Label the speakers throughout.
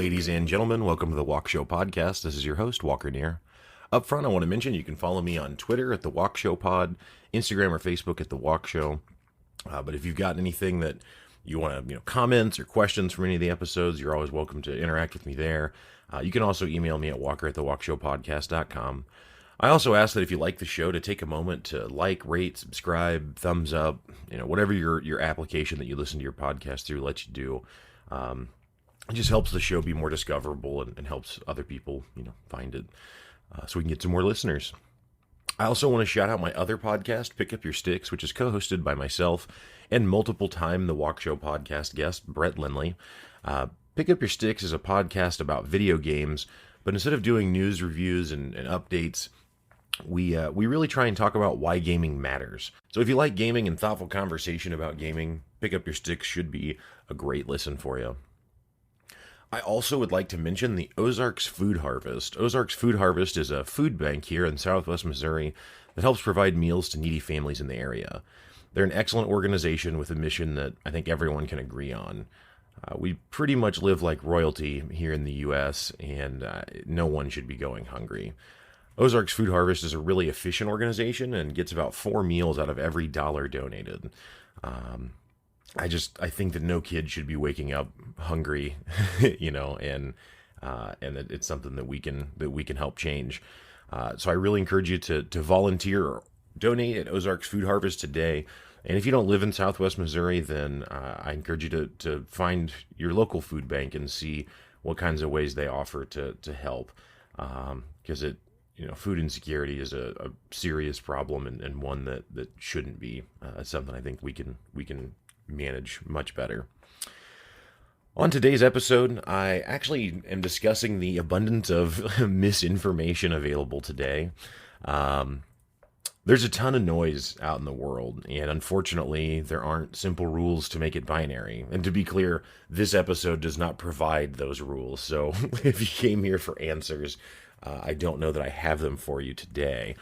Speaker 1: Ladies and gentlemen, welcome to the Walkshow podcast. This is your host, Walker Neer. Up front, I want to mention you can follow me on Twitter at the Walkshow Pod, Instagram or Facebook at the Walkshow. But if you've got anything that you want to, comments or questions from any of the episodes, you're always welcome to interact with me there. You can also email me at walker@thewalkshowpodcast.com. I also ask that if you like the show, to take a moment to like, rate, subscribe, thumbs up, whatever your application that you listen to your podcast through lets you do. It just helps the show be more discoverable and helps other people, find it, so we can get some more listeners. I also want to shout out my other podcast, Pick Up Your Sticks, which is co-hosted by myself and multiple-time The Walkshow podcast guest, Brett Lindley. Pick Up Your Sticks is a podcast about video games, but instead of doing news reviews and updates, we really try and talk about why gaming matters. So if you like gaming and thoughtful conversation about gaming, Pick Up Your Sticks should be a great listen for you. I also would like to mention the Ozarks Food Harvest. Ozarks Food Harvest is a food bank here in southwest Missouri that helps provide meals to needy families in the area. They're an excellent organization with a mission that I think everyone can agree on. We pretty much live like royalty here in the U.S., and no one should be going hungry. Ozarks Food Harvest is a really efficient organization and gets about 4 meals out of every $1 donated. I think that no kid should be waking up hungry, and that it's something that we can help change. So I really encourage you to volunteer or donate at Ozarks Food Harvest today. And if you don't live in Southwest Missouri, then I encourage you to find your local food bank and see what kinds of ways they offer to help, because food insecurity is a serious problem and one that shouldn't be. Something I think we can manage much better. On today's episode, I actually am discussing the abundance of misinformation available today. There's a ton of noise out in the world, and unfortunately, there aren't simple rules to make it binary. And to be clear, this episode does not provide those rules, so if you came here for answers, I don't know that I have them for you today.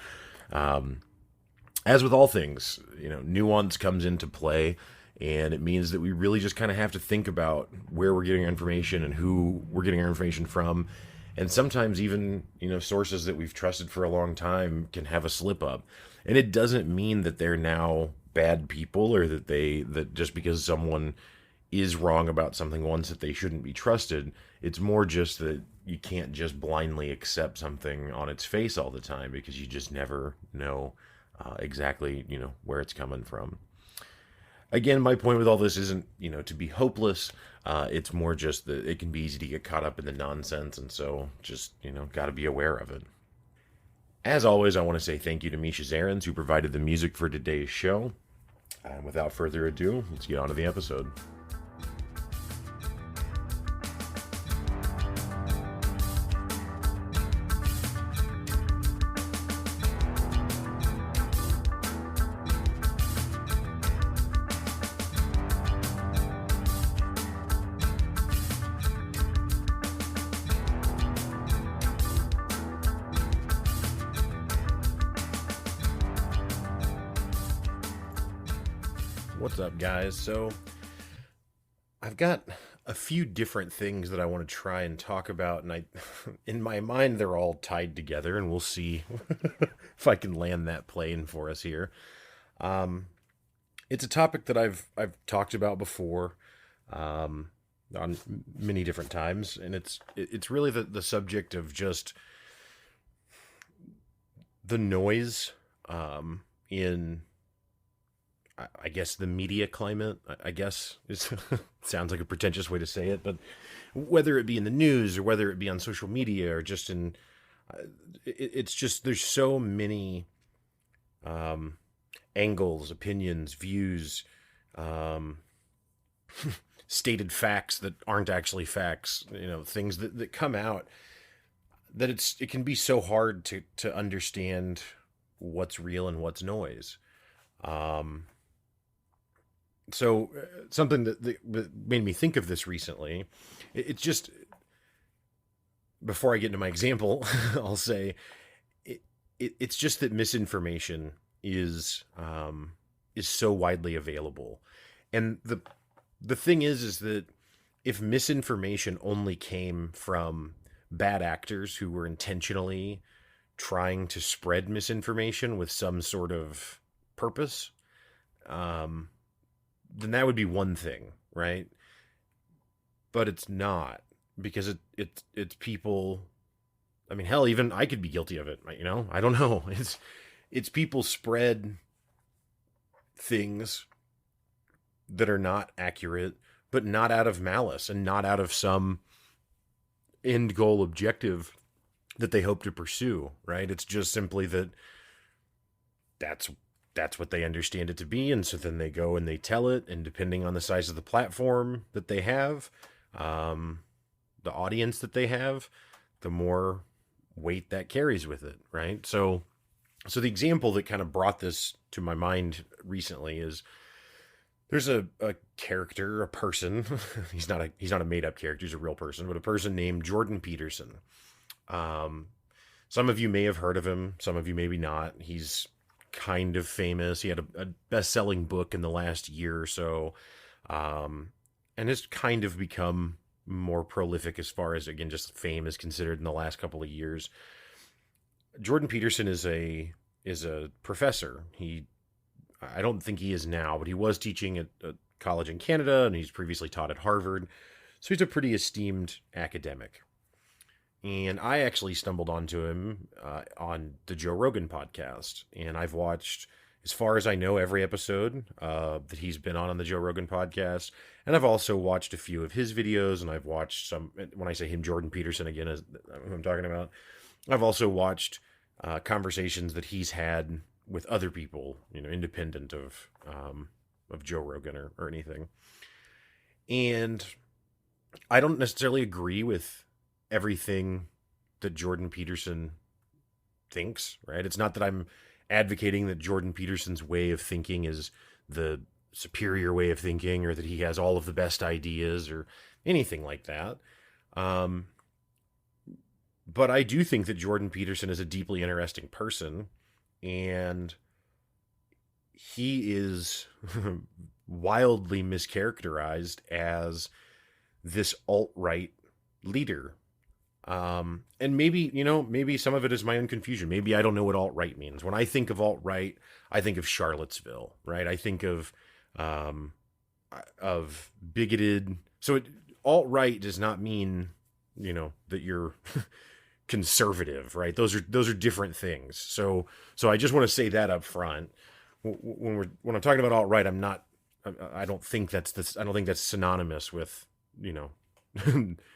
Speaker 1: As with all things, nuance comes into play. And it means that we really just kind of have to think about where we're getting our information and who we're getting our information from. And sometimes even, sources that we've trusted for a long time can have a slip up. And it doesn't mean that they're now bad people, or that just because someone is wrong about something once that they shouldn't be trusted. It's more just that you can't just blindly accept something on its face all the time, because you just never know exactly, where it's coming from. Again, my point with all this isn't, to be hopeless. It's more just that it can be easy to get caught up in the nonsense, and so just, got to be aware of it. As always, I want to say thank you to Misha Zarins, who provided the music for today's show. And without further ado, let's get on to the episode. What's up, guys? So I've got a few different things that I want to try and talk about, and in my mind, they're all tied together, and we'll see if I can land that plane for us here. It's a topic that I've talked about before, on many different times, and it's really the subject of just the noise in, I guess, the media climate. I guess it sounds like a pretentious way to say it, but whether it be in the news or whether it be on social media or just in, it's just, there's so many angles, opinions, views, stated facts that aren't actually facts, things that come out, that it can be so hard to understand what's real and what's noise. So something that made me think of this recently, it's just, before I get into my example, I'll say it's just that misinformation is so widely available. And the thing is that if misinformation only came from bad actors who were intentionally trying to spread misinformation with some sort of purpose, um, then that would be one thing, right? But it's not, because it's people. I mean, hell, even I could be guilty of it. You know, I don't know. It's people spread things that are not accurate, but not out of malice and not out of some end goal objective that they hope to pursue, right? It's just simply that that's that's what they understand it to be, and so then they go and they tell it, and depending on the size of the platform that they have, um, the audience that they have, the more weight that carries with it, right? So the example that kind of brought this to my mind recently is there's a character, a person. He's not a made up character. He's a real person, but a person named Jordan Peterson. Um, some of you may have heard of him. Some of you maybe not. He's kind of famous. He had a best-selling book in the last year or so, and has kind of become more prolific as far as, again, just fame is considered in the last couple of years. Jordan Peterson is a professor. I don't think he is now, but he was teaching at a college in Canada, and he's previously taught at Harvard. So he's a pretty esteemed academic. And I actually stumbled onto him on the Joe Rogan podcast, and I've watched, as far as I know, every episode that he's been on the Joe Rogan podcast. And I've also watched a few of his videos, and I've watched some. When I say him, Jordan Peterson again is who I'm talking about. I've also watched conversations that he's had with other people, independent of Joe Rogan or anything. And I don't necessarily agree with everything that Jordan Peterson thinks, right? It's not that I'm advocating that Jordan Peterson's way of thinking is the superior way of thinking, or that he has all of the best ideas or anything like that. But I do think that Jordan Peterson is a deeply interesting person, and he is wildly mischaracterized as this alt-right leader. And maybe some of it is my own confusion. Maybe I don't know what alt-right means. When I think of alt-right, I think of Charlottesville, right? I think of bigoted. So alt-right does not mean, that you're conservative, right? Those are different things. So I just want to say that up front. When I'm talking about alt-right, I don't think that's synonymous with,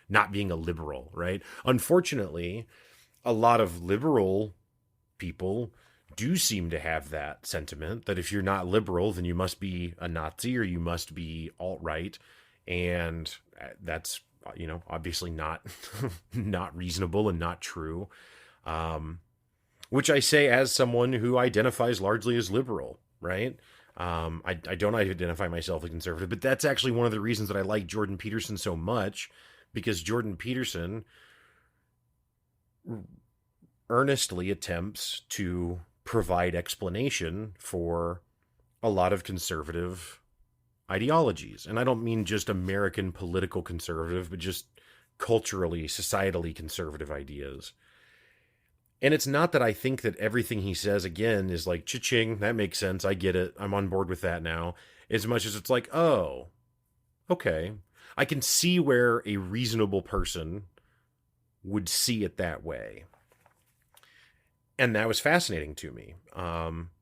Speaker 1: not being a liberal, right? Unfortunately, a lot of liberal people do seem to have that sentiment that if you're not liberal, then you must be a Nazi or you must be alt-right. And that's, obviously not, not reasonable and not true. Which I say as someone who identifies largely as liberal, right? I don't identify myself as conservative, but that's actually one of the reasons that I like Jordan Peterson so much, because Jordan Peterson earnestly attempts to provide explanation for a lot of conservative ideologies. And I don't mean just American political conservative, but just culturally, societally conservative ideas. And it's not that I think that everything he says, again, is like, cha-ching, that makes sense, I get it, I'm on board with that now, as much as it's like, oh, okay, I can see where a reasonable person would see it that way. And that was fascinating to me,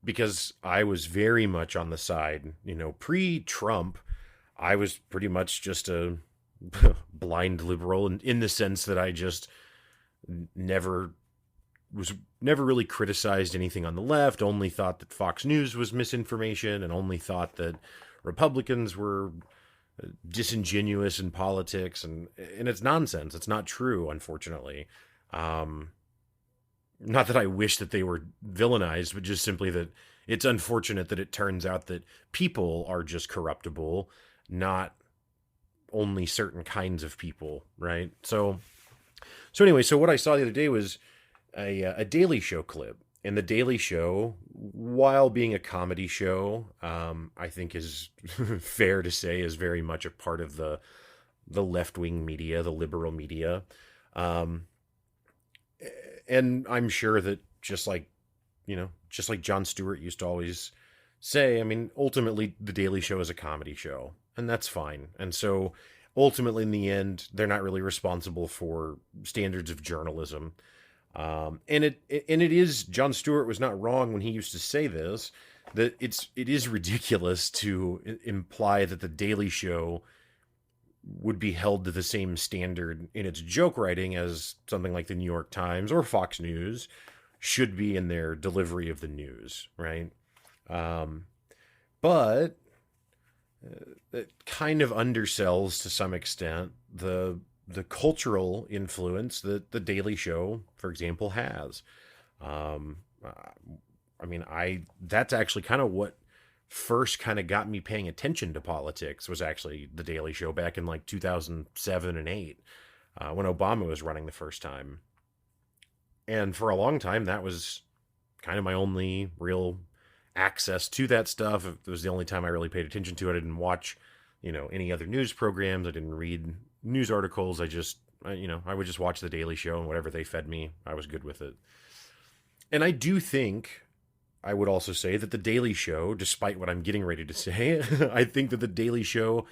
Speaker 1: because I was very much on the side, pre-Trump, I was pretty much just a blind liberal in the sense that I just never really criticized anything on the left, only thought that Fox News was misinformation, and only thought that Republicans were disingenuous in politics, and it's nonsense. It's not true, unfortunately. Not that I wish that they were villainized, but just simply that it's unfortunate that it turns out that people are just corruptible, not only certain kinds of people, right? So anyway, so what I saw the other day was a Daily Show clip. And the Daily Show, while being a comedy show, I think is fair to say is very much a part of the left-wing media, the liberal media. Um, and I'm sure that just like Jon Stewart used to always say, I mean, ultimately, The Daily Show is a comedy show, and that's fine. And so ultimately, in the end, they're not really responsible for standards of journalism. And it is, Jon Stewart was not wrong when he used to say this, that it is ridiculous to imply that The Daily Show would be held to the same standard in its joke writing as something like the New York Times or Fox News should be in their delivery of the news, right? Um, but it kind of undersells to some extent the cultural influence that the Daily Show, for example, has. Um, I mean, I that's actually kind of what first kind of got me paying attention to politics was actually the Daily Show back in like 2007 and 8, when Obama was running the first time. And for a long time, that was kind of my only real access to that stuff. It was the only time I really paid attention to it. I didn't watch, any other news programs. I didn't read news articles. I would just watch the Daily Show, and whatever they fed me, I was good with it. And I do think I would also say that the Daily Show, despite what I'm getting ready to say, I think that the Daily Show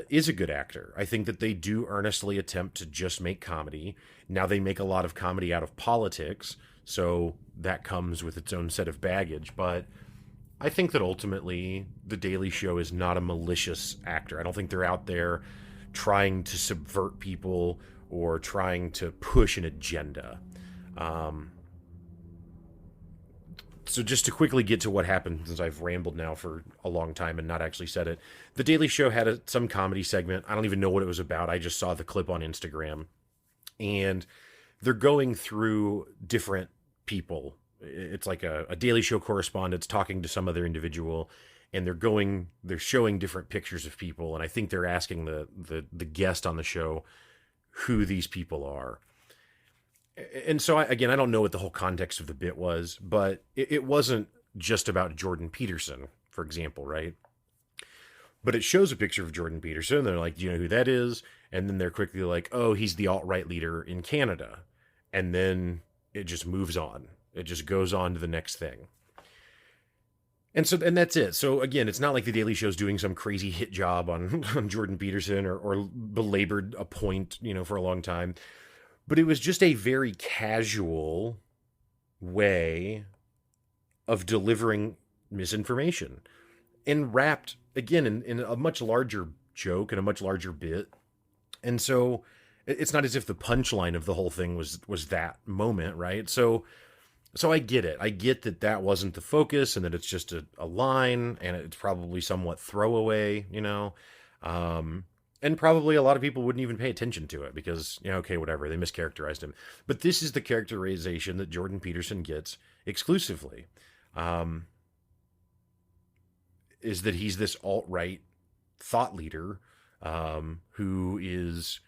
Speaker 1: is a good actor. I think that they do earnestly attempt to just make comedy. Now they make a lot of comedy out of politics, so that comes with its own set of baggage. But I think that ultimately the Daily Show is not a malicious actor. I don't think they're out there trying to subvert people or trying to push an agenda. Um, so just to quickly get to what happened, since I've rambled now for a long time and not actually said it, the Daily Show had some comedy segment. I don't even know what it was about. I just saw the clip on Instagram, and they're going through different people. It's like a Daily Show correspondent's talking to some other individual, and they're showing different pictures of people, and I think they're asking the guest on the show who these people are. And so, I don't know what the whole context of the bit was, but it wasn't just about Jordan Peterson, for example, right? But it shows a picture of Jordan Peterson, and they're like, do you know who that is? And then they're quickly like, oh, he's the alt-right leader in Canada. And then it just moves on. It just goes on to the next thing. And that's it. So again, it's not like the Daily Show's doing some crazy hit job on Jordan Peterson or belabored a point, for a long time. But it was just a very casual way of delivering misinformation and wrapped, again, in a much larger joke and a much larger bit. And so it's not as if the punchline of the whole thing was that moment, right? So I get it. I get that wasn't the focus and that it's just a line and it's probably somewhat throwaway, and probably a lot of people wouldn't even pay attention to it because, okay, whatever, they mischaracterized him. But this is the characterization that Jordan Peterson gets exclusively, is that he's this alt-right thought leader who is...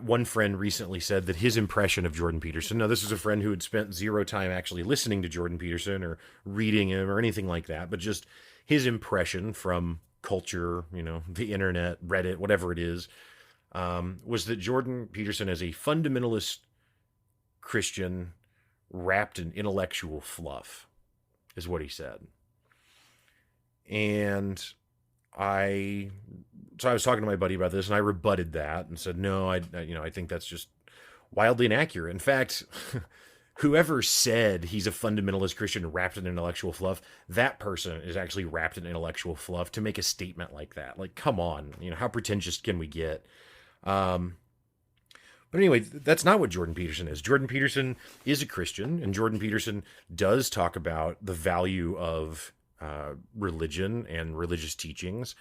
Speaker 1: One friend recently said that his impression of Jordan Peterson, now this is a friend who had spent zero time actually listening to Jordan Peterson or reading him or anything like that, but just his impression from culture, the internet, Reddit, whatever it is, was that Jordan Peterson is a fundamentalist Christian wrapped in intellectual fluff, is what he said. And so I was talking to my buddy about this, and I rebutted that and said, no, I think that's just wildly inaccurate. In fact, whoever said he's a fundamentalist Christian wrapped in intellectual fluff, that person is actually wrapped in intellectual fluff to make a statement like that. Like, come on, how pretentious can we get? But anyway, that's not what Jordan Peterson is. Jordan Peterson is a Christian, and Jordan Peterson does talk about the value of religion and religious teachings,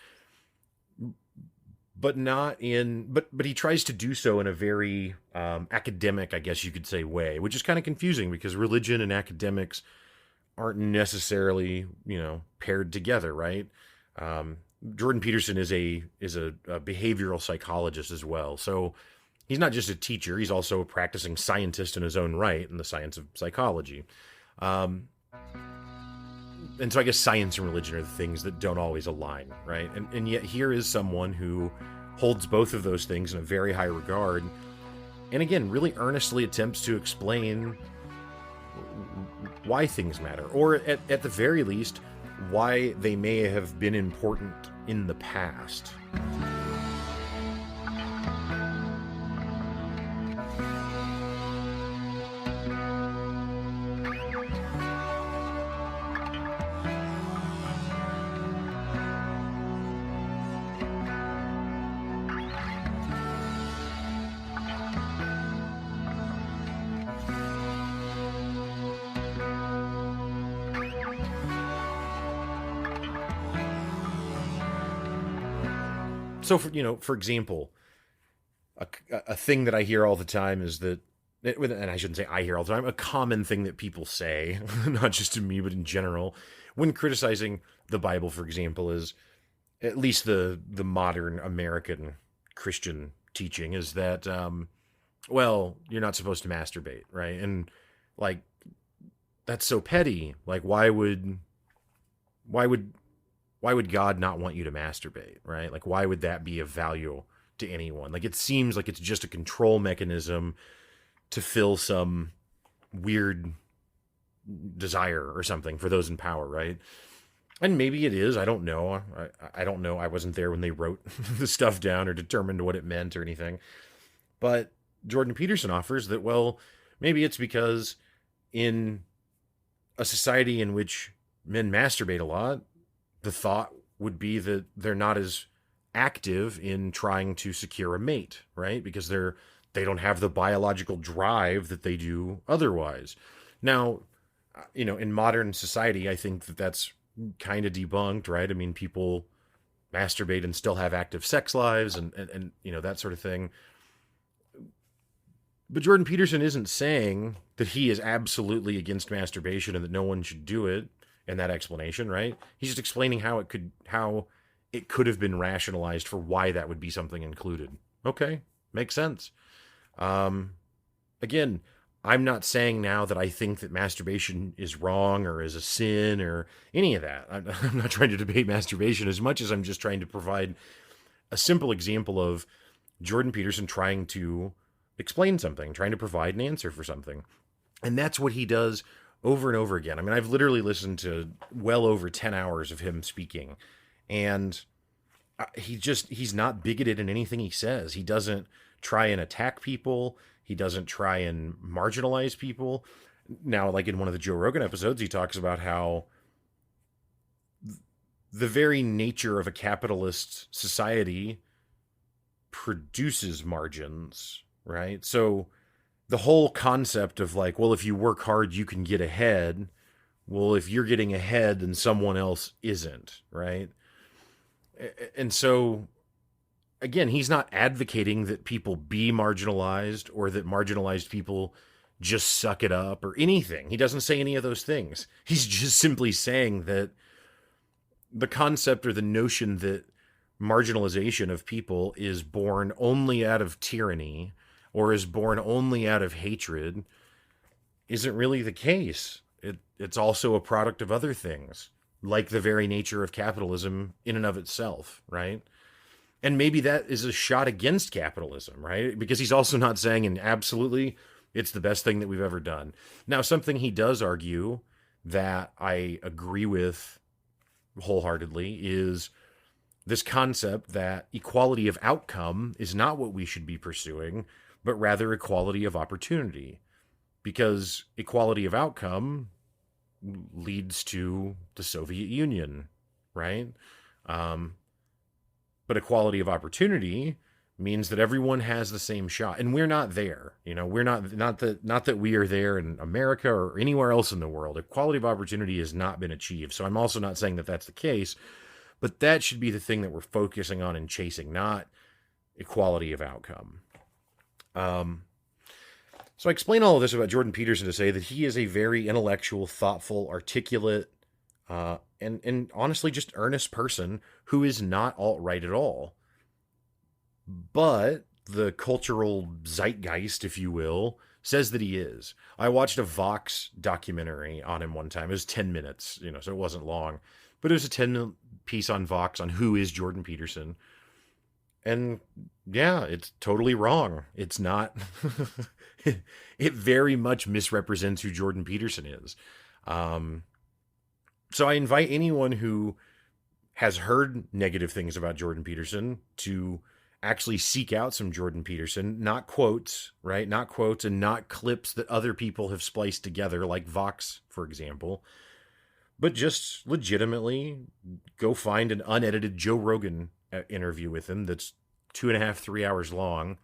Speaker 1: but but he tries to do so in a very academic, I guess you could say, way, which is kind of confusing because religion and academics aren't necessarily, paired together, right? Jordan Peterson is a behavioral psychologist as well. So he's not just a teacher, he's also a practicing scientist in his own right in the science of psychology. And so I guess science and religion are the things that don't always align, right? And yet here is someone who holds both of those things in a very high regard, and again, really earnestly attempts to explain why things matter, or at the very least, why they may have been important in the past. So, for example, a thing that I hear all the time is that, and I shouldn't say I hear all the time, a common thing that people say, not just to me, but in general, when criticizing the Bible, for example, is, at least the modern American Christian teaching, is that, well, you're not supposed to masturbate, right? And, like, that's so petty. Like, why would God not want you to masturbate, right? Like, why would that be of value to anyone? Like, it seems like it's just a control mechanism to fill some weird desire or something for those in power, right? And maybe it is. I don't know. I don't know. I wasn't there when they wrote the stuff down or determined what it meant or anything. But Jordan Peterson offers that, well, maybe it's because in a society in which men masturbate a lot, the thought would be that they're not as active in trying to secure a mate, right? Because they don't have the biological drive that they do otherwise. Now, in modern society, I think that that's kind of debunked, right? I mean, people masturbate and still have active sex lives and that sort of thing. But Jordan Peterson isn't saying that he is absolutely against masturbation and that no one should do it in that explanation, right? He's just explaining how it could have been rationalized for why that would be something included. Okay, makes sense. Again, I'm not saying now that I think that masturbation is wrong or is a sin or any of that. I'm not trying to debate masturbation as much as I'm just trying to provide a simple example of Jordan Peterson trying to explain something, trying to provide an answer for something. And that's what he does over and over again. I mean, I've literally listened to well over 10 hours of him speaking, and he's not bigoted in anything he says. He doesn't try and attack people. He doesn't try and marginalize people. Now, like in one of the Joe Rogan episodes, he talks about how the very nature of a capitalist society produces margins, right? So the whole concept of like, well, if you work hard, you can get ahead. Well, if you're getting ahead, then someone else isn't, right? And so, again, he's not advocating that people be marginalized or that marginalized people just suck it up or anything. He doesn't say any of those things. He's just simply saying that the concept or the notion that marginalization of people is born only out of tyranny or is born only out of hatred isn't really the case. It's also a product of other things, like the very nature of capitalism in and of itself, right? And maybe that is a shot against capitalism, right? Because he's also not saying, and absolutely, it's the best thing that we've ever done. Now, something he does argue that I agree with wholeheartedly is this concept that equality of outcome is not what we should be pursuing, but rather equality of opportunity. Because equality of outcome leads to the Soviet Union, right? But equality of opportunity means that everyone has the same shot, and we're not there. We're not that we are there in America or anywhere else in the world. Equality of opportunity has not been achieved. So I'm also not saying that that's the case, but that should be the thing that we're focusing on and chasing, not equality of outcome. So I explain all of this about Jordan Peterson to say that he is a very intellectual, thoughtful, articulate, and honestly just earnest person who is not alt-right at all. But the cultural zeitgeist, if you will, says that he is. I watched a Vox documentary on him one time. It was 10 minutes, so it wasn't long. But it was a 10-minute piece on Vox on who is Jordan Peterson. And yeah, it's totally wrong. It's not. It very much misrepresents who Jordan Peterson is. Um, so I invite anyone who has heard negative things about Jordan Peterson to actually seek out some Jordan Peterson, not quotes, right? Not quotes and not clips that other people have spliced together, like Vox, for example, but just legitimately go find an unedited Joe Rogan interview with him that's 2.5, 3 hours long,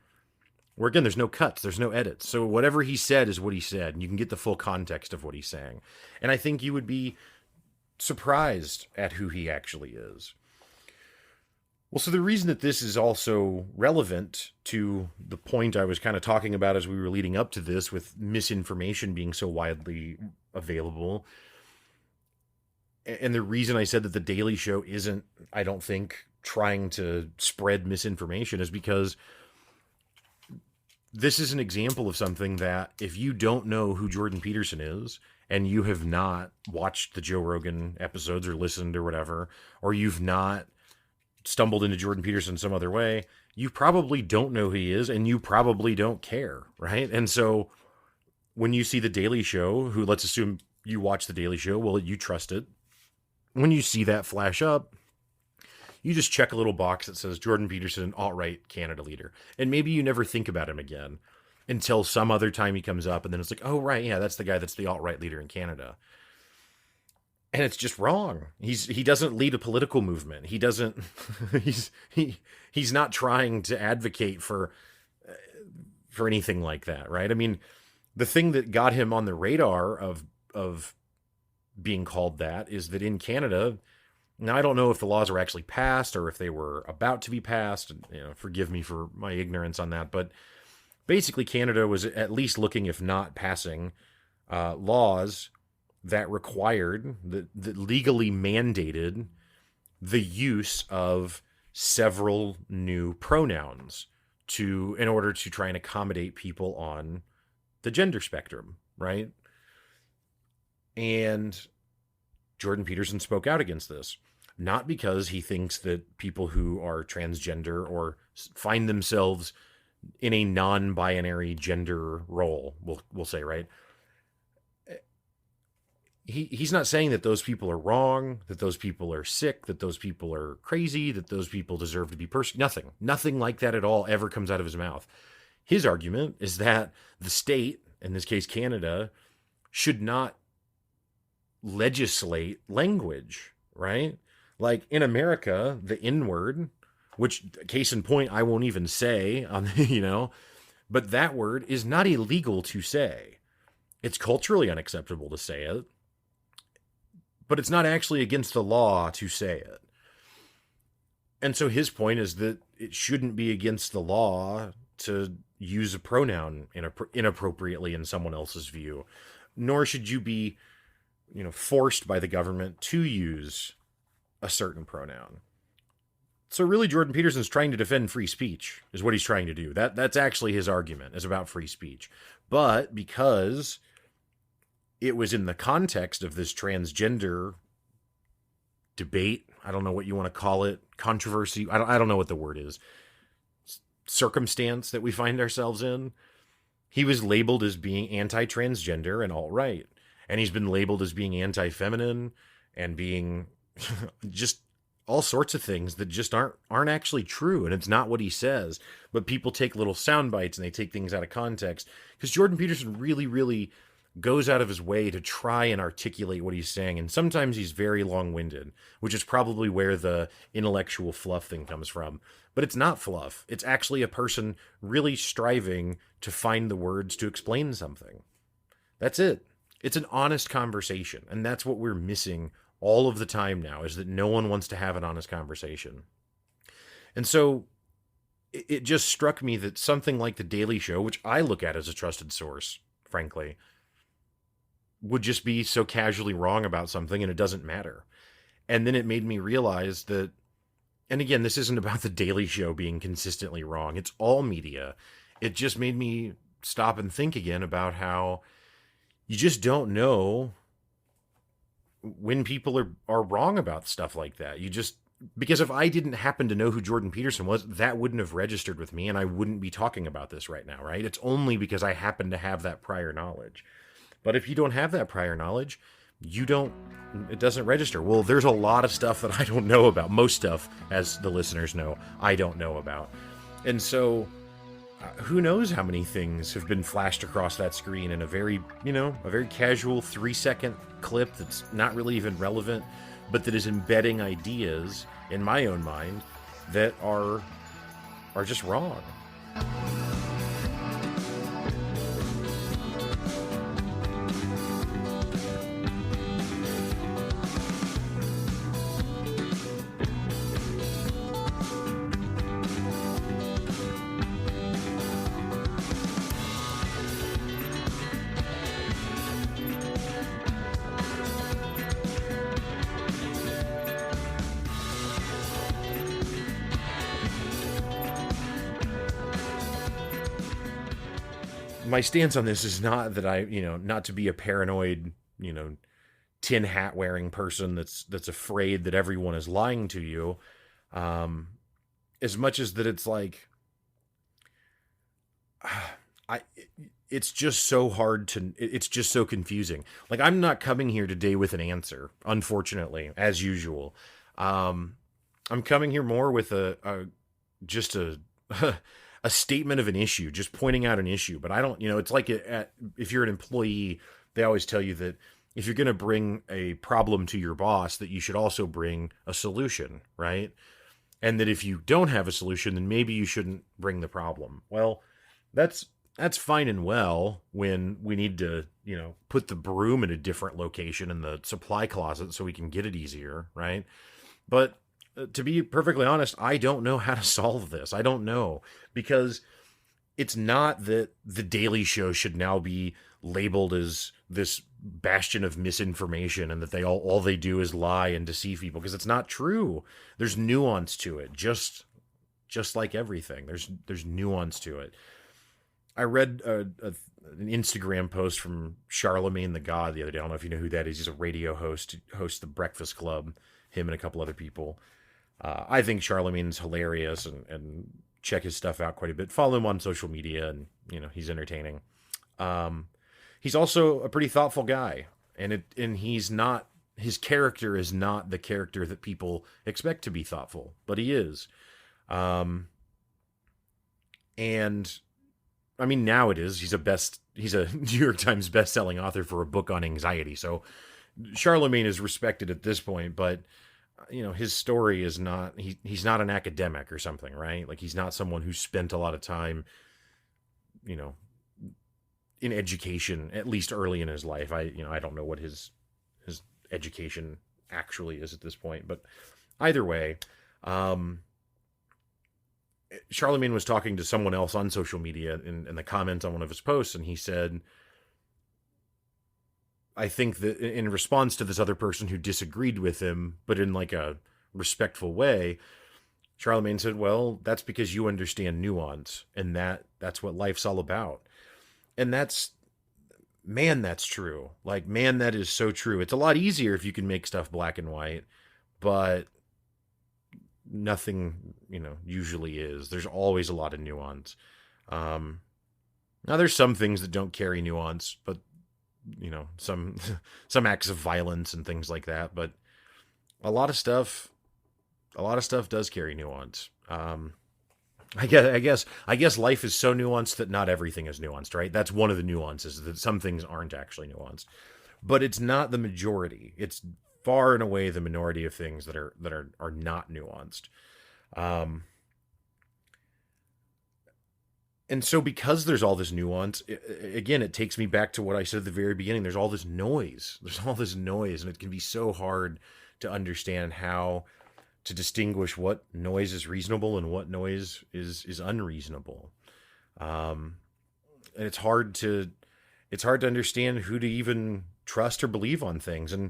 Speaker 1: where again, there's no cuts, there's no edits. So whatever he said is what he said, and you can get the full context of what he's saying. And I think you would be surprised at who he actually is. Well, so the reason that this is also relevant to the point I was kind of talking about as we were leading up to this, with misinformation being so widely available, and the reason I said that The Daily Show isn't, I don't think, trying to spread misinformation, is because this is an example of something that if you don't know who Jordan Peterson is, and you have not watched the Joe Rogan episodes or listened or whatever, or you've not stumbled into Jordan Peterson some other way, you probably don't know who he is, and you probably don't care, right? And so when you see The Daily Show, who, let's assume you watch The Daily Show, well, you trust it. When you see that flash up, you just check a little box that says Jordan Peterson, alt-right Canada leader. And maybe you never think about him again until some other time he comes up, and then it's like, oh, right, yeah, that's the guy that's the alt-right leader in Canada. And it's just wrong. He doesn't lead a political movement. He doesn't he's not trying to advocate for anything like that, right? I mean, the thing that got him on the radar of being called that is that in Canada, now I don't know if the laws were actually passed or if they were about to be passed. Forgive me for my ignorance on that, but basically Canada was at least looking, if not passing, laws that required, that legally mandated the use of several new pronouns in order to try and accommodate people on the gender spectrum, right? And Jordan Peterson spoke out against this, not because he thinks that people who are transgender or find themselves in a non-binary gender role, we'll say, right? He's not saying that those people are wrong, that those people are sick, that those people are crazy, that those people deserve to be persecuted. Nothing like that at all ever comes out of his mouth. His argument is that the state, in this case Canada, should not legislate language, right? Like in America, the N-word, which, case in point, I won't even say, but that word is not illegal to say. It's culturally unacceptable to say it, but it's not actually against the law to say it. And so his point is that it shouldn't be against the law to use a pronoun inappropriately in someone else's view, nor should you be, forced by the government to use a certain pronoun. So really, Jordan Peterson's trying to defend free speech, is what he's trying to do. That's actually his argument, is about free speech. But because it was in the context of this transgender debate, I don't know what you want to call it, controversy, I don't know what the word is, circumstance that we find ourselves in, he was labeled as being anti-transgender and alt-right. And he's been labeled as being anti-feminine and being just all sorts of things that just aren't actually true. And it's not what he says. But people take little sound bites and they take things out of context. Because Jordan Peterson really, really goes out of his way to try and articulate what he's saying. And sometimes he's very long-winded, which is probably where the intellectual fluff thing comes from. But it's not fluff. It's actually a person really striving to find the words to explain something. That's it. It's an honest conversation. And that's what we're missing all of the time now, is that no one wants to have an honest conversation. And so it just struck me that something like The Daily Show, which I look at as a trusted source, frankly, would just be so casually wrong about something and it doesn't matter. And then it made me realize that, and again, this isn't about The Daily Show being consistently wrong. It's all media. It just made me stop and think again about how you just don't know when people are wrong about stuff like that. Because if I didn't happen to know who Jordan Peterson was, that wouldn't have registered with me, and I wouldn't be talking about this right now, right? It's only because I happen to have that prior knowledge. But if you don't have that prior knowledge, it doesn't register. Well, there's a lot of stuff that I don't know about. Most stuff, as the listeners know, I don't know about. And so, who knows how many things have been flashed across that screen in a very casual 3-second clip that's not really even relevant, but that is embedding ideas in my own mind that are just wrong. My stance on this is not that not to be a paranoid, tin hat wearing person that's afraid that everyone is lying to you, as much as that it's like, it's just so hard it's just so confusing. Like, I'm not coming here today with an answer, unfortunately, as usual. I'm coming here more with just a a statement of an issue, just pointing out an issue. But I don't, it's like if you're an employee, they always tell you that if you're going to bring a problem to your boss, that you should also bring a solution, right? And that if you don't have a solution, then maybe you shouldn't bring the problem. Well, that's fine and well when we need to, put the broom in a different location in the supply closet so we can get it easier, right? But to be perfectly honest, I don't know how to solve this. I don't know, because it's not that the Daily Show should now be labeled as this bastion of misinformation and that all they do is lie and deceive people, because it's not true. There's nuance to it, just like everything. There's nuance to it. I read an Instagram post from Charlemagne the God the other day. I don't know if you know who that is. He's a radio host, hosts the Breakfast Club, him and a couple other people. I think Charlemagne's hilarious and check his stuff out quite a bit. Follow him on social media, and he's entertaining. He's also a pretty thoughtful guy, and he's not, his character is not the character that people expect to be thoughtful, but he is. And I mean, now it is. He's a New York Times best-selling author for a book on anxiety. So Charlemagne is respected at this point, but his story is not, he's not an academic or something, right? Like, he's not someone who spent a lot of time, in education, at least early in his life. I don't know what his education actually is at this point, but either way, Charlemagne was talking to someone else on social media in the comments on one of his posts, and he said, I think that in response to this other person who disagreed with him, but in like a respectful way, Charlemagne said, well, that's because you understand nuance, and that's what life's all about. And that's true. Like, man, that is so true. It's a lot easier if you can make stuff black and white, but nothing, usually is. There's always a lot of nuance. Now there's some things that don't carry nuance, but some acts of violence and things like that, but a lot of stuff does carry nuance. I guess life is so nuanced that not everything is nuanced, right? That's one of the nuances, that some things aren't actually nuanced, but it's not the majority. It's far and away the minority of things that are not nuanced. And so because there's all this nuance, again, it takes me back to what I said at the very beginning. There's all this noise. And it can be so hard to understand how to distinguish what noise is reasonable and what noise is unreasonable. And it's hard to understand who to even trust or believe on things. And,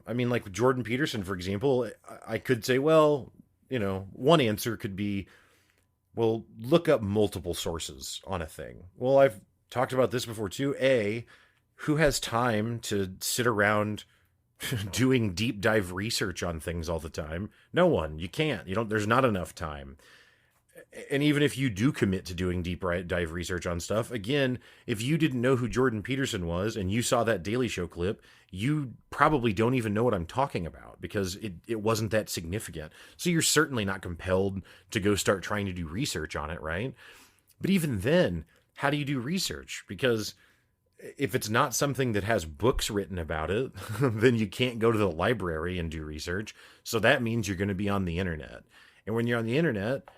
Speaker 1: I mean, like Jordan Peterson, for example, I could say, well, one answer could be, well, look up multiple sources on a thing. Well, I've talked about this before too. Who has time to sit around doing deep dive research on things all the time. No one. You can't. You don't. There's not enough time. And even if you do commit to doing deep dive research on stuff, again, if you didn't know who Jordan Peterson was and you saw that Daily Show clip, you probably don't even know what I'm talking about because it wasn't that significant. So you're certainly not compelled to go start trying to do research on it, right? But even then, how do you do research? Because if it's not something that has books written about it, then you can't go to the library and do research. So that means you're going to be on the internet. And when you're on the internet,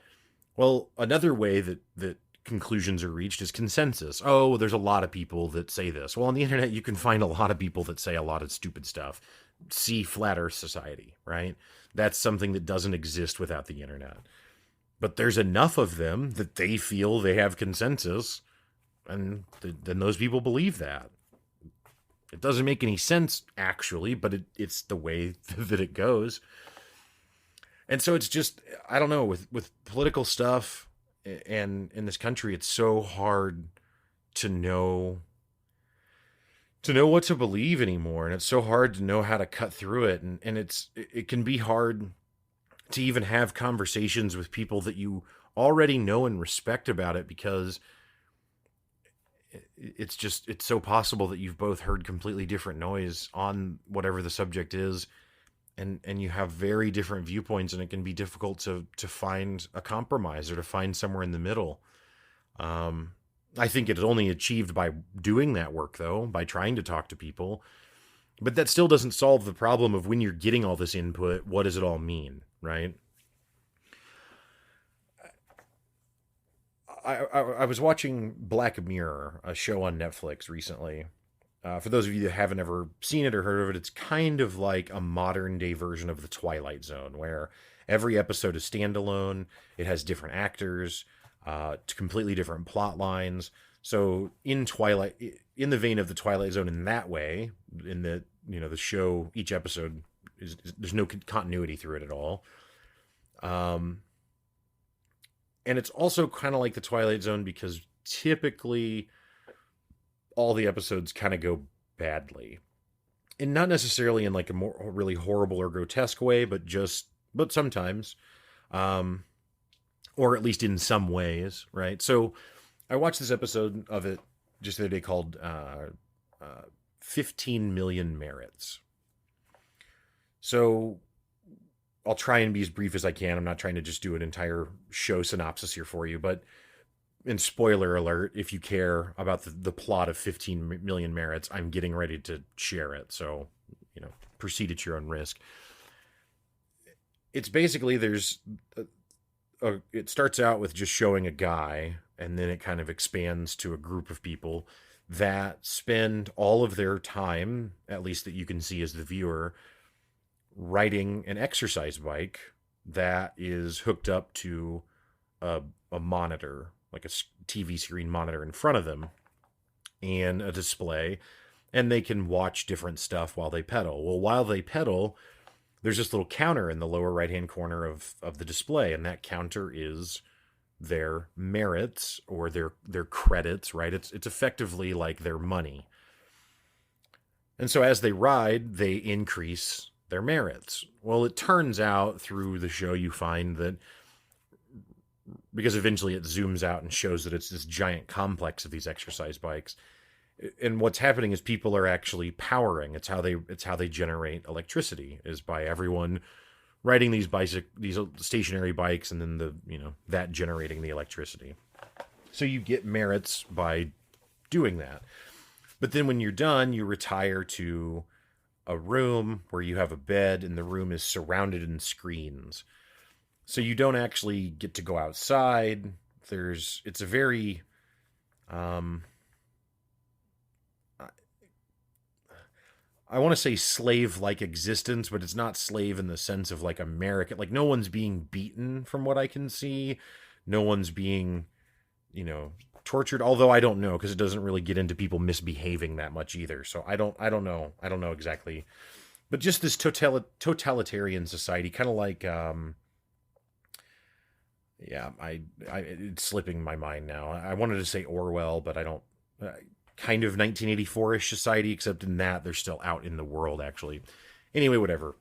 Speaker 1: well, another way that conclusions are reached is consensus. Oh, there's a lot of people that say this. Well, on the internet, you can find a lot of people that say a lot of stupid stuff. See Flat Earth Society, right? That's something that doesn't exist without the internet. But there's enough of them that they feel they have consensus, and then those people believe that. It doesn't make any sense, actually, but it's the way that it goes. And so it's just, I don't know, with political stuff and in this country, it's so hard to know what to believe anymore. And it's so hard to know how to cut through it. And it can be hard to even have conversations with people that you already know and respect about it, because it's so possible that you've both heard completely different noise on whatever the subject is. And you have very different viewpoints, and it can be difficult to find a compromise or to find somewhere in the middle. I think it's only achieved by doing that work, though, by trying to talk to people. But that still doesn't solve the problem of when you're getting all this input, what does it all mean, right? I was watching Black Mirror, a show on Netflix recently. For those of you that haven't ever seen it or heard of it, it's kind of like a modern day version of The Twilight Zone, where every episode is standalone. It has different actors, completely different plot lines. So in the vein of The Twilight Zone, in that way, in the the show, each episode there's no continuity through it at all. And it's also kind of like The Twilight Zone because typically all the episodes kind of go badly, and not necessarily in like a more really horrible or grotesque way, but sometimes, or at least in some ways, right? So I watched this episode of it just the other day called 15 Million Merits. So I'll try and be as brief as I can. I'm not trying to just do an entire show synopsis here for you, but and spoiler alert, if you care about the plot of 15 Million Merits, I'm getting ready to share it. So, proceed at your own risk. It's basically, it starts out with just showing a guy, and then it kind of expands to a group of people that spend all of their time, at least that you can see as the viewer, riding an exercise bike that is hooked up to a monitor, like a TV screen monitor in front of them, and a display, and they can watch different stuff while they pedal. Well, while they pedal, there's this little counter in the lower right-hand corner of the display, and that counter is their merits or their credits, right? It's effectively like their money. And so as they ride, they increase their merits. Well, it turns out through the show you find that, because eventually it zooms out and shows that it's this giant complex of these exercise bikes, and what's happening is people are actually powering. It's how they generate electricity, is by everyone riding these stationary bikes, and then that generating the electricity. So you get merits by doing that. But then when you're done, you retire to a room where you have a bed, and the room is surrounded in screens. So you don't actually get to go outside. It's a very, I want to say slave-like existence, but it's not slave in the sense of like American. Like, no one's being beaten from what I can see. No one's being, tortured. Although I don't know, because it doesn't really get into people misbehaving that much either. So I don't know. I don't know exactly. But just this totalitarian society, kind of like, it's slipping my mind now. I wanted to say Orwell, but I don't. kind of 1984-ish society, except in that they're still out in the world, actually. Anyway, whatever.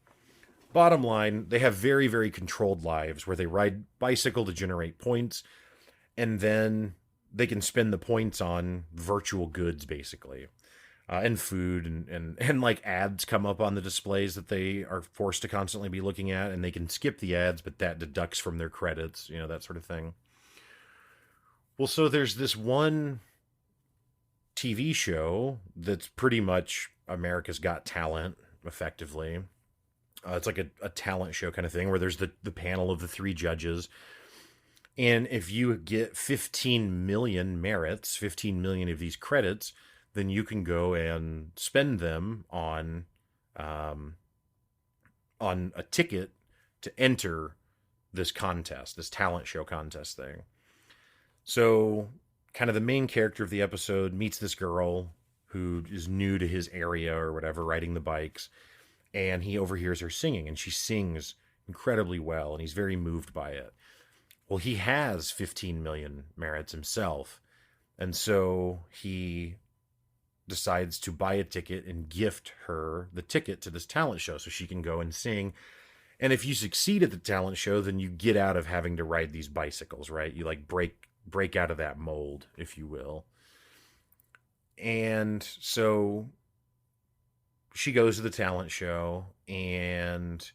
Speaker 1: Bottom line, they have very, very controlled lives where they ride bicycle to generate points, and then they can spend the points on virtual goods, basically. And food and like ads come up on the displays that they are forced to constantly be looking at, and they can skip the ads, but that deducts from their credits, that sort of thing. Well, so there's this one TV show that's pretty much America's Got Talent, effectively. It's like a talent show kind of thing where there's the panel of the three judges. And if you get 15 million merits, 15 million of these credits, then you can go and spend them on a ticket to enter this contest, this talent show contest thing. So kind of the main character of the episode meets this girl who is new to his area or whatever, riding the bikes, and he overhears her singing, and she sings incredibly well, and he's very moved by it. Well, he has 15 million merits himself, and so he decides to buy a ticket and gift her the ticket to this talent show so she can go and sing. And if you succeed at the talent show, then you get out of having to ride these bicycles, right? You like break out of that mold, if you will. And so she goes to the talent show and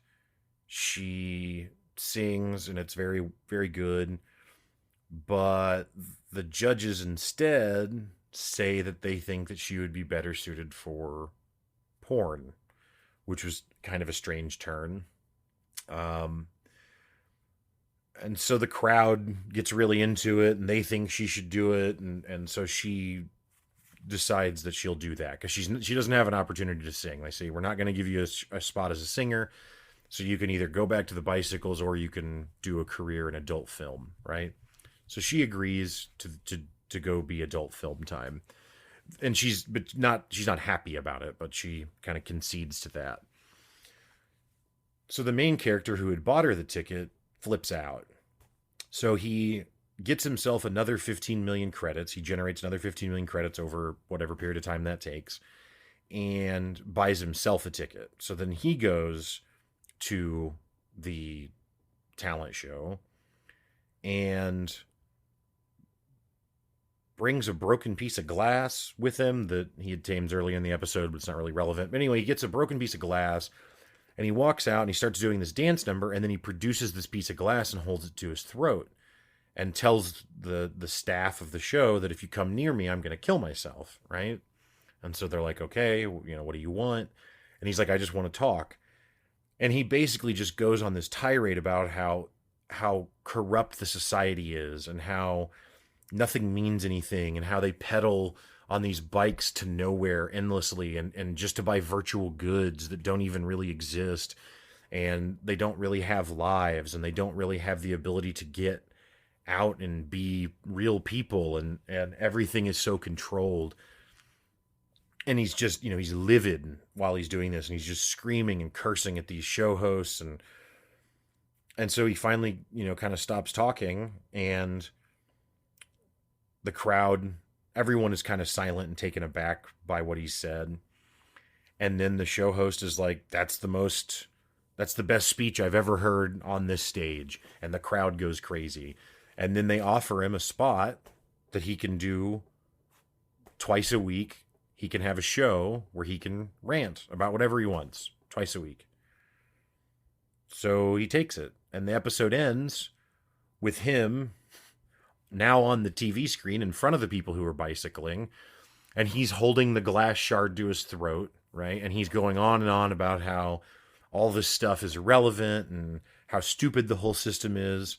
Speaker 1: she sings, and it's very, very good. But the judges instead say that they think that she would be better suited for porn, which was kind of a strange turn. And so the crowd gets really into it, and they think she should do it, and so she decides that she'll do that because she doesn't have an opportunity to sing. They say, we're not going to give you a spot as a singer, so you can either go back to the bicycles or you can do a career in adult film, right? So she agrees to go be adult film time, and she's not happy about it, but she kind of concedes to that. So the main character who had bought her the ticket flips out. So he gets himself another 15 million credits. He generates another 15 million credits over whatever period of time that takes, and buys himself a ticket. So then he goes to the talent show and brings a broken piece of glass with him that he had tamed earlier in the episode, but it's not really relevant. But anyway, he gets a broken piece of glass, and he walks out and he starts doing this dance number, and then he produces this piece of glass and holds it to his throat and tells the staff of the show that if you come near me, I'm going to kill myself, right? And so they're like, okay, what do you want? And he's like, I just want to talk. And he basically just goes on this tirade about how corrupt the society is and how nothing means anything and how they pedal on these bikes to nowhere endlessly and just to buy virtual goods that don't even really exist, and they don't really have lives, and they don't really have the ability to get out and be real people, and everything is so controlled. And he's just, he's livid while he's doing this, and he's just screaming and cursing at these show hosts, and so he finally, kind of stops talking, and the crowd, everyone is kind of silent and taken aback by what he said. And then the show host is like, that's the best speech I've ever heard on this stage. And the crowd goes crazy. And then they offer him a spot that he can do twice a week. He can have a show where he can rant about whatever he wants twice a week. So he takes it. And the episode ends with him now on the TV screen in front of the people who are bicycling, and he's holding the glass shard to his throat, right? And he's going on and on about how all this stuff is irrelevant and how stupid the whole system is.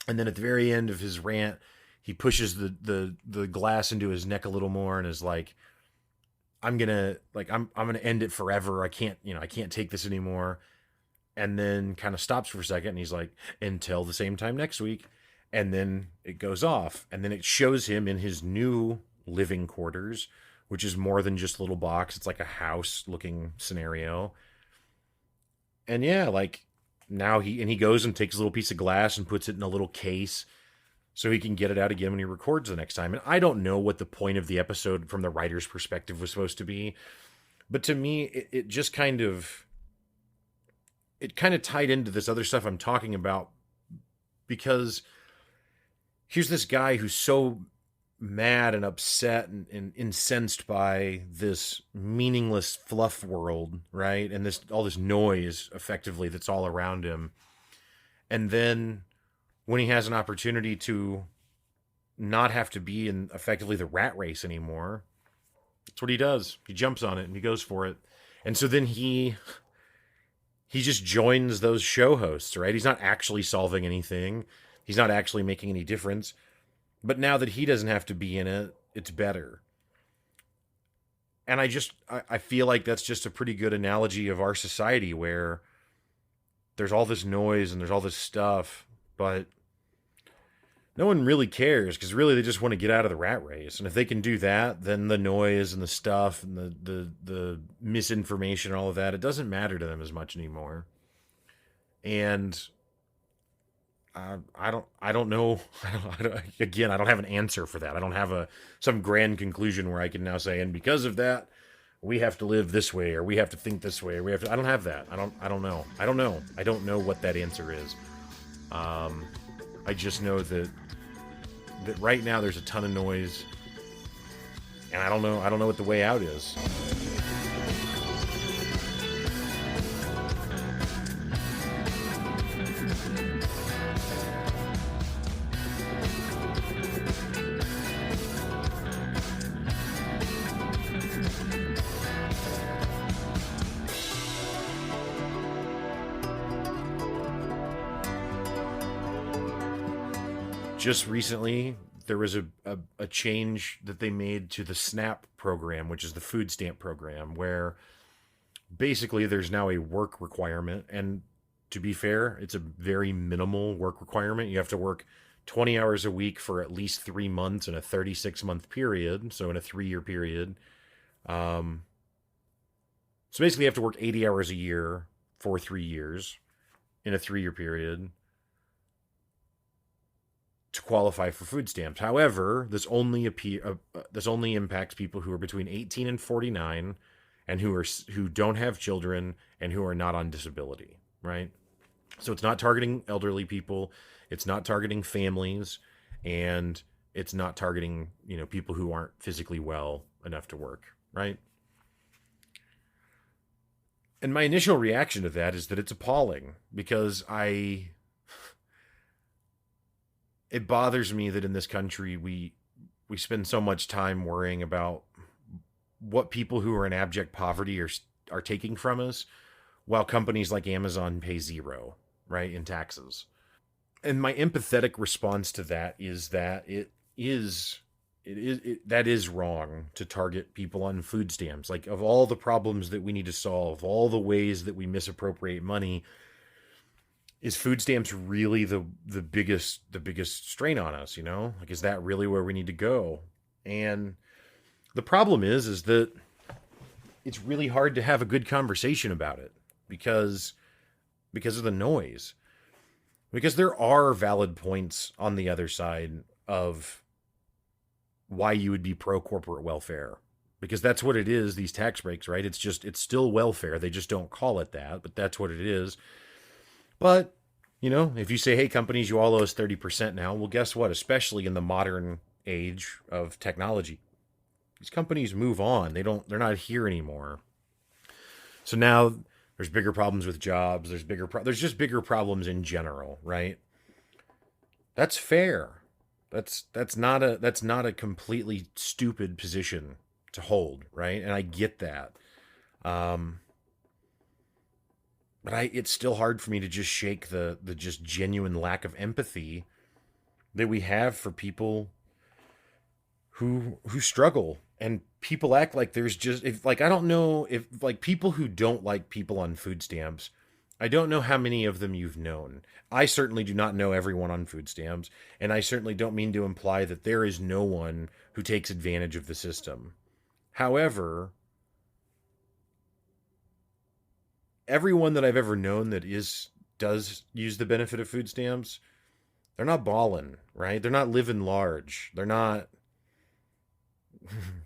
Speaker 1: And then at the very end of his rant, he pushes the glass into his neck a little more and is like, I'm gonna end it forever. I can't take this anymore. And then kind of stops for a second, and he's like, until the same time next week. And then it goes off, and then it shows him in his new living quarters, which is more than just a little box. It's like a house looking scenario. And yeah, like now he goes and takes a little piece of glass and puts it in a little case so he can get it out again when he records the next time. And I don't know what the point of the episode from the writer's perspective was supposed to be, but to me, it just kind of tied into this other stuff I'm talking about, because here's this guy who's so mad and upset and incensed by this meaningless fluff world, right? And this all this noise effectively that's all around him. And then when he has an opportunity to not have to be in effectively the rat race anymore, that's what he does. He jumps on it and he goes for it. And so then he just joins those show hosts, right? He's not actually solving anything. He's not actually making any difference. But now that he doesn't have to be in it, it's better. And I feel like that's just a pretty good analogy of our society, where there's all this noise and there's all this stuff, but no one really cares, because really they just want to get out of the rat race. And if they can do that, then the noise and the stuff and the misinformation and all of that, it doesn't matter to them as much anymore. And I don't know. Again, I don't have an answer for that. I don't have some grand conclusion where I can now say, and because of that, we have to live this way, or we have to think this way, or we have to. I don't have that. I don't know. I don't know what that answer is. I just know that right now there's a ton of noise, and I don't know what the way out is. Just recently, there was a change that they made to the SNAP program, which is the food stamp program, where basically there's now a work requirement. And to be fair, it's a very minimal work requirement. You have to work 20 hours a week for at least 3 months in a 36-month period. So in a 3-year period. So basically you have to work 80 hours a year for 3 years in a 3-year period to qualify for food stamps. However, this only impacts people who are between 18 and 49, and who don't have children and who are not on disability, right? So it's not targeting elderly people, it's not targeting families, and it's not targeting, people who aren't physically well enough to work, right? And my initial reaction to that is that it's appalling, because it bothers me that in this country we spend so much time worrying about what people who are in abject poverty are taking from us, while companies like Amazon pay zero, right, in taxes. And my empathetic response to that is that that is wrong to target people on food stamps. Like, of all the problems that we need to solve, all the ways that we misappropriate money, is food stamps really the biggest strain on us, Like, is that really where we need to go? And the problem is that it's really hard to have a good conversation about it because of the noise. Because there are valid points on the other side of why you would be pro corporate welfare. Because that's what it is, these tax breaks, right? It's still welfare. They just don't call it that, but that's what it is. But, if you say, hey, companies, you all owe us 30% now, well, guess what? Especially in the modern age of technology, these companies move on. They're not here anymore. So now there's bigger problems with jobs. There's just bigger problems in general, right? That's fair. That's not a completely stupid position to hold, right? And I get that. But it's still hard for me to just shake the just genuine lack of empathy that we have for people who struggle. And people act like there's just, I don't know if, like, people who don't like people on food stamps, I don't know how many of them you've known. I certainly do not know everyone on food stamps, and I certainly don't mean to imply that there is no one who takes advantage of the system. However, everyone that I've ever known that does use the benefit of food stamps, they're not balling, right? They're not living large. They're not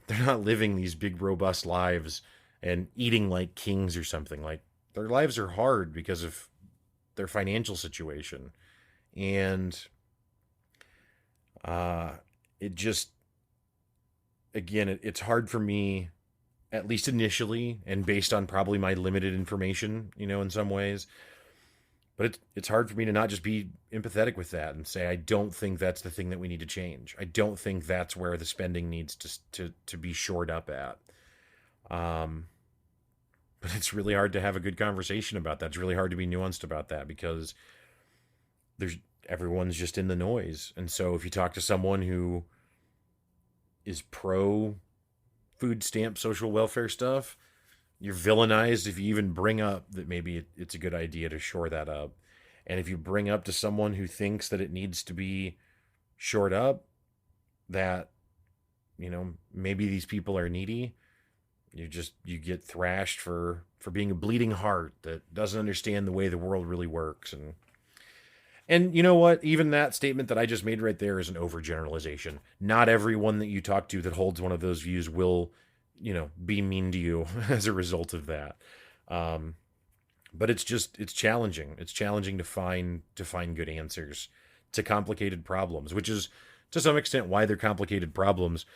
Speaker 1: they're not living these big robust lives and eating like kings or something. Like, their lives are hard because of their financial situation. And it just, again, it's hard for me, at least initially, and based on probably my limited information, in some ways. But it's hard for me to not just be empathetic with that and say, I don't think that's the thing that we need to change. I don't think that's where the spending needs to be shored up at. But it's really hard to have a good conversation about that. It's really hard to be nuanced about that because everyone's just in the noise. And so if you talk to someone who is pro food stamp social welfare stuff, you're villainized if you even bring up that maybe it's a good idea to shore that up. And if you bring up to someone who thinks that it needs to be shored up, that, maybe these people are needy, you get thrashed for being a bleeding heart that doesn't understand the way the world really works. And you know what? Even that statement that I just made right there is an overgeneralization. Not everyone that you talk to that holds one of those views will, be mean to you as a result of that. But it's challenging. It's challenging to find good answers to complicated problems, which is to some extent why they're complicated problems.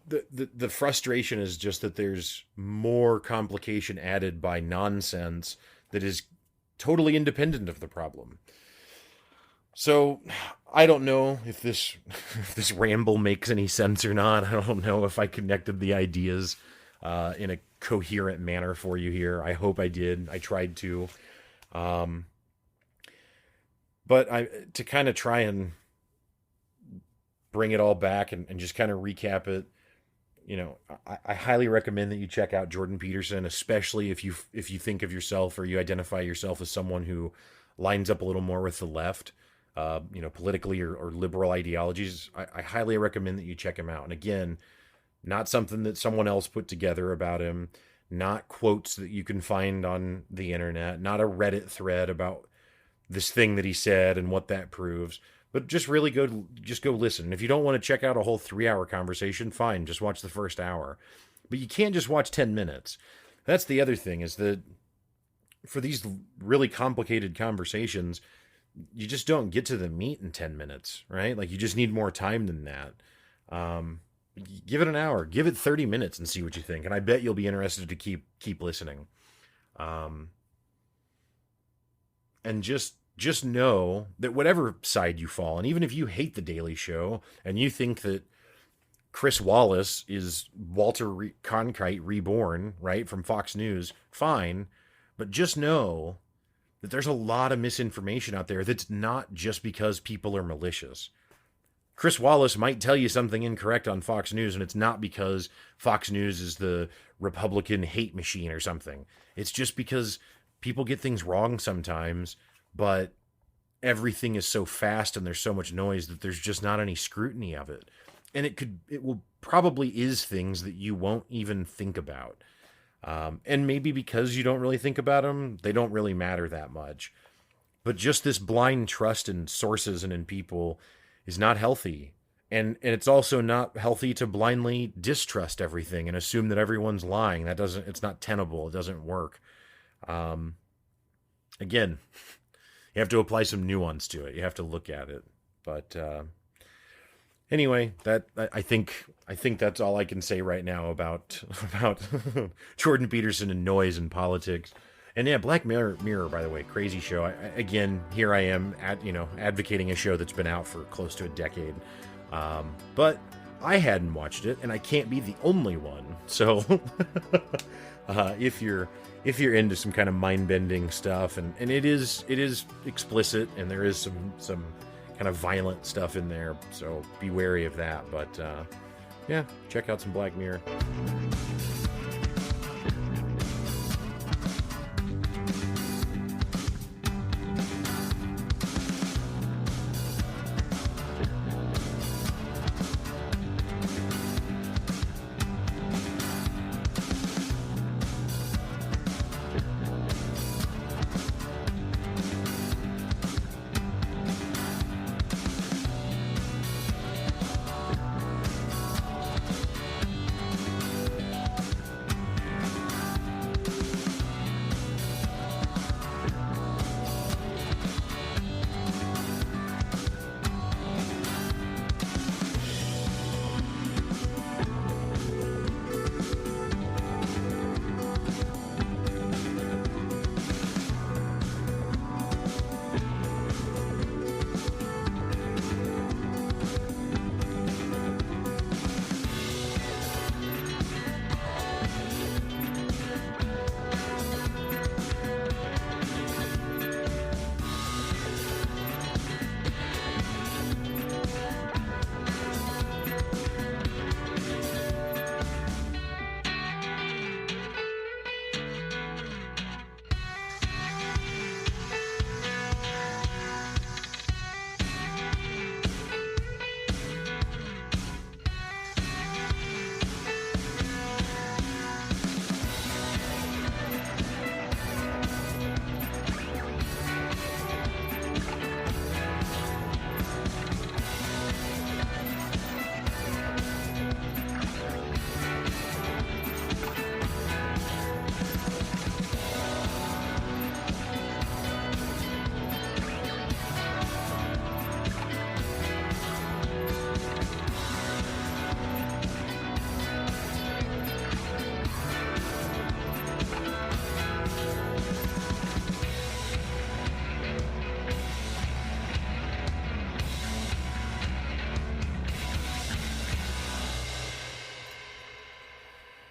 Speaker 1: The frustration is just that there's more complication added by nonsense that is totally independent of the problem. So I don't know if this ramble makes any sense or not. I don't know if I connected the ideas in a coherent manner for you here. I hope I did. I tried to. But to kind of try and bring it all back and just kind of recap it, I highly recommend that you check out Jordan Peterson, especially if you think of yourself or you identify yourself as someone who lines up a little more with the left. Politically or liberal ideologies. I highly recommend that you check him out. And again, not something that someone else put together about him, not quotes that you can find on the internet, not a Reddit thread about this thing that he said and what that proves, but just really go listen. And if you don't want to check out a whole 3-hour conversation, fine, just watch the first hour. But you can't just watch 10 minutes. That's the other thing, is that for these really complicated conversations, you just don't get to the meat in 10 minutes, right? Like, you just need more time than that. Give it an hour, give it 30 minutes and see what you think. And I bet you'll be interested to keep listening. And just know that whatever side you fall on, even if you hate The Daily Show and you think that Chris Wallace is Walter Cronkite reborn, right, from Fox News, fine. But just know that there's a lot of misinformation out there that's not just because people are malicious. Chris Wallace might tell you something incorrect on Fox News, and it's not because Fox News is the Republican hate machine or something. It's just because people get things wrong sometimes, but everything is so fast and there's so much noise that there's just not any scrutiny of it. And it will probably is things that you won't even think about. And maybe because you don't really think about them, they don't really matter that much. But just this blind trust in sources and in people is not healthy. And it's also not healthy to blindly distrust everything and assume that everyone's lying. It's not tenable. It doesn't work. Again, you have to apply some nuance to it. You have to look at it. But anyway, I think that's all I can say right now about Jordan Peterson and noise and politics. And yeah, Black Mirror, by the way, crazy show. Again, here I am advocating a show that's been out for close to a decade. But I hadn't watched it, and I can't be the only one. So if you're into some kind of mind-bending stuff, and it is explicit, and there is some kind of violent stuff in there, so be wary of that. But yeah, check out some Black Mirror.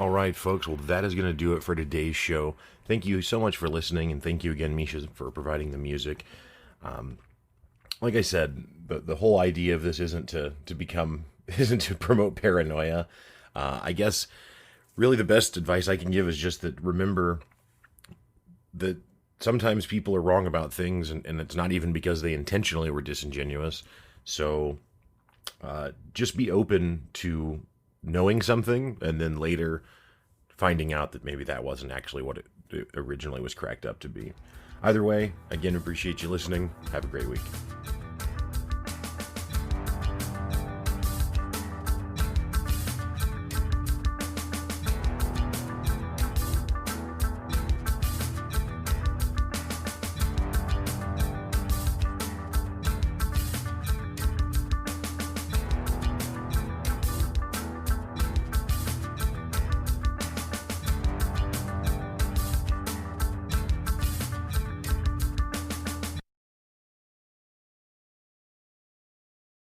Speaker 1: All right, folks. Well, that is going to do it for today's show. Thank you so much for listening, and thank you again, Misha, for providing the music. Like I said, the whole idea of this isn't isn't to promote paranoia. I guess really the best advice I can give is just that remember that sometimes people are wrong about things, and it's not even because they intentionally were disingenuous. So just be open to knowing something and then later finding out that maybe that wasn't actually what it originally was cracked up to be. Either way, again, appreciate you listening. Have a great week.